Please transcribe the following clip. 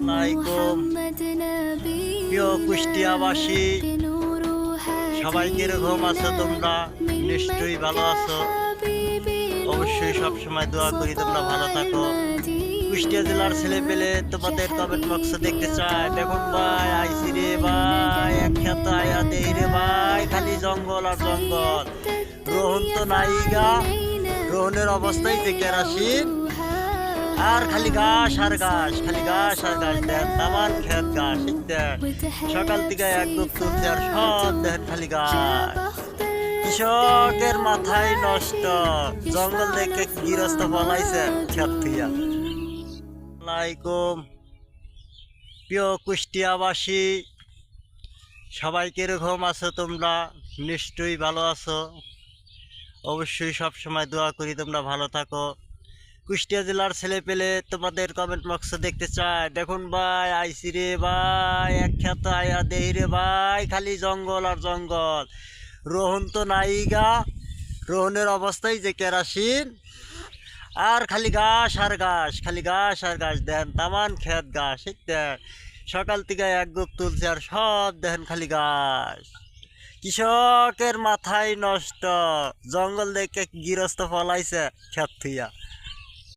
আলাইকুম প্রিয় কুষ্টিয়াবাসী, সবাই কিরকম আছো তোমরা? নিশ্চয়ই ভালো আছো। অবশ্যই সবসময় দোয়া করি তোমরা ভালো থাকো। কুষ্টিয়া জেলার ছেলে পেলে তোমাদের কমেন্ট বক্সে দেখতে চায়। দেখুন ভাই, আইসি রে ভাই, এক খ্যাত আয়া দেই রে ভাই, খালি জঙ্গল আর জঙ্গল। রোহন তো নাইগা, রোহনের অবস্থাই যে কেরাসিন, আর খালি ঘাস আর ঘাস, খালি ঘাস আর ঘাস। দেন তামান খেত ঘাস, দেন সকাল থেকে এক দুধ তুলছে আর সব দেখেন খালি ঘাস। কৃষকের মাথায় নষ্ট, জঙ্গল দেখে গৃহস্থ বলাইছে খেত থিয়া। আলাইকুম প্রিয় কুষ্টিয়াবাসী, সবাই কিরকম আছো তোমরা? নিশ্চয়ই ভালো আছো। অবশ্যই সবসময় দোয়া করি তোমরা ভালো থাকো। কুষ্টিয়া জেলার ছেলে পেলে তোমাদের কমেন্ট বক্সে দেখতে চায়। দেখুন ভাই, আইসি রে ভাই, এক খ্যাত আয়া দেই রে ভাই, খালি জঙ্গল আর জঙ্গল। রোহন তো নাইগা, রোহনের অবস্থাই যে কেরাসিন, আর খালি ঘাস আর ঘাস, খালি ঘাস আর ঘাস। দেন তামান খেত ঘাস, দেন সকাল থেকে এক গুপ তুলছে আর সব দেখেন খালি ঘাস। কৃষকের মাথায় নষ্ট, জঙ্গল দেখে গৃহস্থ ফলাইছে খেত থুইয়া।